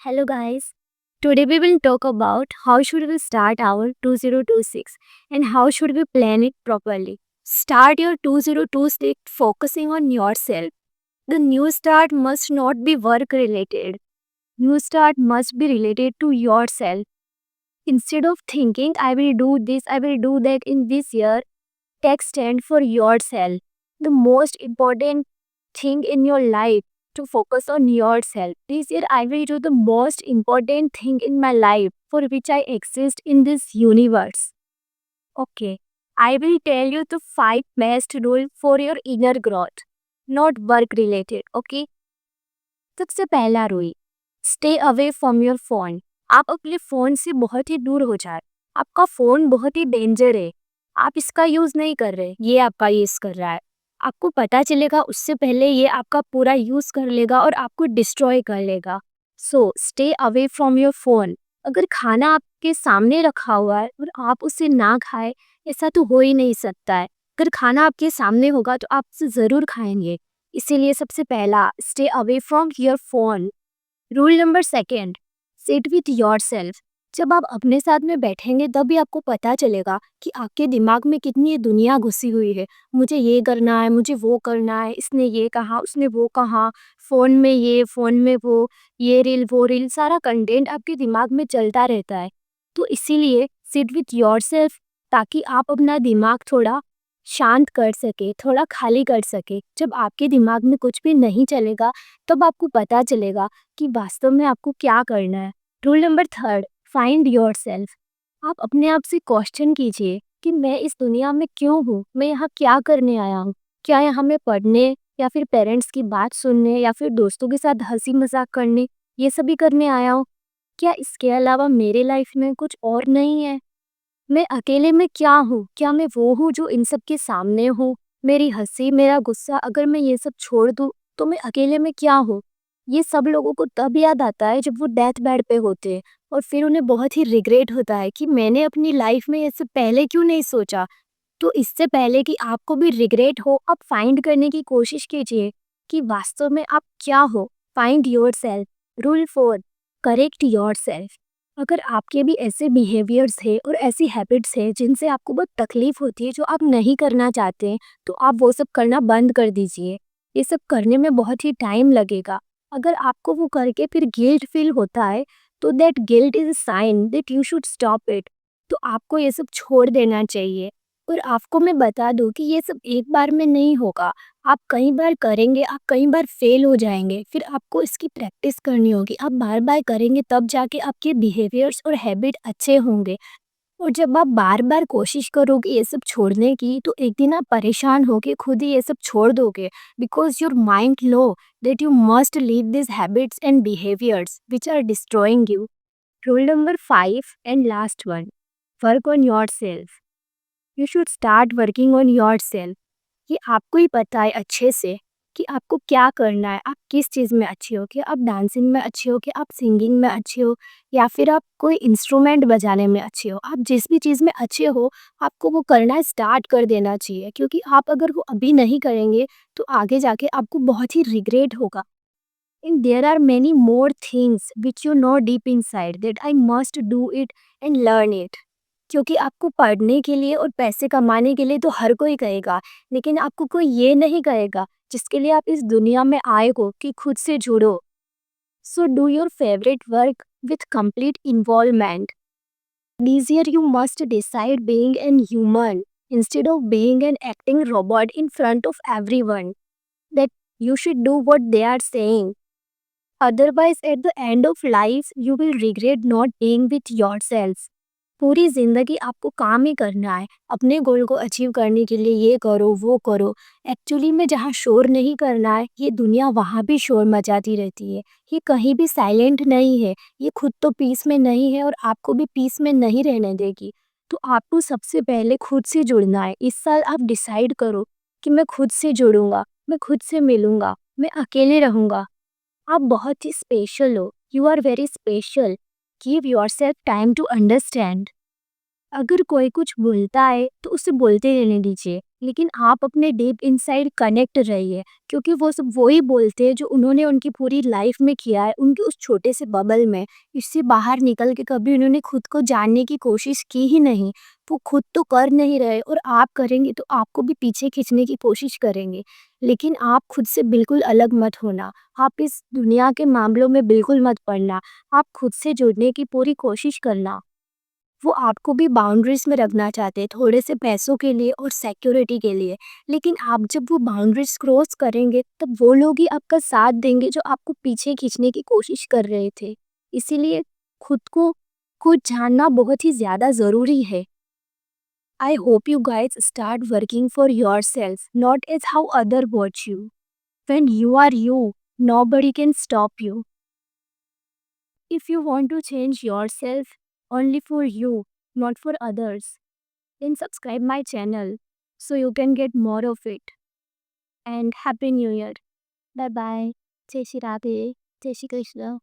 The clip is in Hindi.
Hello guys. Today we will talk about how should we start our 2026 and how should we plan it properly. Start your 2026 focusing on yourself. The new start must not be work related. New start must be related to yourself. Instead of thinking I will do this, I will do that in this year, take stand for yourself. The most important thing in your life to focus on yourself. This year I will do the most important thing in my life for which I exist in this universe. Okay. I will tell you the 5 best rule for your inner growth, not work related. Okay. सबसे पहला rule, stay away from your phone. आप अपने फोन से बहुत ही दूर हो जाए. आपका फोन बहुत ही डेंजर है. आप इसका यूज नहीं कर रहे, ये आपका यूज कर रहा है. आपको पता चलेगा उससे पहले ये आपका पूरा यूज कर लेगा और आपको डिस्ट्रॉय कर लेगा. So stay away from your phone. अगर खाना आपके सामने रखा हुआ है और आप उसे ना खाए, ऐसा तो हो ही नहीं सकता है. अगर खाना आपके सामने होगा तो आप उसे जरूर खाएंगे. इसीलिए सबसे पहला, stay away from your phone. Rule number second, sit with your self. जब आप अपने साथ में बैठेंगे तभी आपको पता चलेगा कि आपके दिमाग में कितनी दुनिया घुसी हुई है. मुझे ये करना है, मुझे वो करना है, इसने ये कहा, उसने वो कहा, फ़ोन में ये, फ़ोन में वो, ये रील, वो रील, सारा कंटेंट आपके दिमाग में चलता रहता है. तो इसीलिए सिट विथ योर सेल्फ, ताकि आप अपना दिमाग थोड़ा शांत कर सके, थोड़ा खाली कर सके. जब आपके दिमाग में कुछ भी नहीं चलेगा तब आपको पता चलेगा कि वास्तव में आपको क्या करना है. Rule number third, find your self. आप अपने आप से क्वेश्चन कीजिए कि मैं इस दुनिया में क्यों हूँ, मैं यहाँ क्या करने आया हूँ. क्या यहाँ मैं पढ़ने या फिर पेरेंट्स की बात सुनने या फिर दोस्तों के साथ हंसी मजाक करने, ये सभी करने आया हूँ. क्या इसके अलावा मेरे लाइफ में कुछ और नहीं है. मैं अकेले में क्या हूँ, क्या मैं वो हूँ जो इन सब के सामने हूँ. मेरी हंसी, मेरा गुस्सा, अगर मैं ये सब छोड़ दूँ तो मैं अकेले में क्या हूँ. ये सब लोगों को तब याद आता है जब वो डेथ बेड पे होते हैं और फिर उन्हें बहुत ही रिग्रेट होता है कि मैंने अपनी लाइफ में ये सब पहले क्यों नहीं सोचा. तो इससे पहले कि आपको भी रिग्रेट हो, आप फाइंड करने की कोशिश कीजिए कि वास्तव में आप क्या हो. Find your self. Rule 4, correct your self. अगर आपके भी ऐसे बिहेवियर्स है और ऐसी हैबिट्स है जिनसे आपको बहुत तकलीफ होती है, जो आप नहीं करना चाहते हैं, तो आप वो सब करना बंद कर दीजिए. ये सब करने में बहुत ही टाइम लगेगा. अगर आपको वो करके फिर गिल्ट फील होता है तो that guilt is a sign that you should stop it. तो आपको ये सब छोड़ देना चाहिए. और आपको मैं बता दूं कि ये सब एक बार में नहीं होगा. आप कई बार करेंगे, आप कई बार फेल हो जाएंगे, फिर आपको इसकी प्रैक्टिस करनी होगी. आप बार बार करेंगे तब जाके आपके बिहेवियर्स और हैबिट अच्छे होंगे. और जब आप बार बार कोशिश करोगे ये सब छोड़ने की, तो एक दिन आप परेशान होके खुद ही ये सब छोड़ दोगे. Because your mind know that you must leave this habits and behaviours which are destroying you. Rule number 5 and last one, work on yourself. You should start working on yourself. ये आपको ही पता है अच्छे से कि आपको क्या करना है, आप किस चीज़ में अच्छे हो. कि आप डांसिंग में अच्छे हो, कि आप सिंगिंग में अच्छे हो, या फिर आप कोई इंस्ट्रूमेंट बजाने में अच्छे हो. आप जिस भी चीज़ में अच्छे हो, आपको वो करना स्टार्ट कर देना चाहिए. क्योंकि आप अगर वो अभी नहीं करेंगे तो आगे जाके आपको बहुत ही रिग्रेट होगा. And there are many more things which you know deep inside that I must do it and learn it. क्योंकि आपको पढ़ने के लिए और पैसे कमाने के लिए तो हर कोई कहेगा, लेकिन आपको कोई ये नहीं कहेगा जिसके लिए आप इस दुनिया में आए हो कि खुद से जुड़ो. So do your favourite work with complete involvement. This year you must decide being an human instead of being an acting robot in front of everyone. That you should do what they are saying. Otherwise, at the end of life, you will regret not being with yourself. पूरी जिंदगी आपको काम ही करना है. अपने गोल को अचीव करने के लिए ये करो, वो करो. एक्चुअली में जहाँ शोर नहीं करना है, ये दुनिया वहाँ भी शोर मचाती रहती है. ये कहीं भी साइलेंट नहीं है. ये खुद तो पीस में नहीं है और आपको भी पीस में नहीं रहने देगी. तो आपको सबसे पहले खुद से जुड़ना है. इस साल आप डिसाइड करो कि मैं खुद से जुड़ूंगा, मैं खुद से मिलूंगा, मैं अकेले रहूंगा. आप बहुत ही स्पेशल हो. You are very special. Give yourself time to understand. अगर कोई कुछ बोलता है तो उसे बोलते रहने दीजिए. लेकिन आप अपने डीप इनसाइड कनेक्ट रहिए, क्योंकि वो सब वही बोलते हैं जो उन्होंने उनकी पूरी लाइफ में किया है, उनके उस छोटे से बबल में। इससे बाहर निकल के कभी उन्होंने खुद को जानने की कोशिश की ही नहीं। वो खुद तो कर नहीं रहे, और आप करेंगे तो आपको भी पीछे खींचने की कोशिश करेंगे। लेकिन आप खुद से बिल्कुल अलग मत होना। आप इस दुनिया के मामलों में बिल्कुल मत पड़ना। आप खुद से जुड़ने की पूरी कोशिश करना। वो आपको भी बाउंड्रीज में रखना चाहते हैं, थोड़े से पैसों के लिए और सिक्योरिटी के लिए। लेकिन आप जब वो बाउंड्रीज क्रॉस करेंगे, तब वो लोग ही आपका साथ देंगे जो आपको पीछे खींचने की कोशिश कर रहे थे। इसीलिए खुद जानना बहुत ही ज़्यादा ज़रूरी है। I hope you guys start working for yourself, not as how other watch you. When you are you, nobody can stop you. If you want to change yourself only for you, not for others, then subscribe my channel so you can get more of it. And Happy New Year. Bye bye. Jai Shri Radhe. Jai Shri Krishna.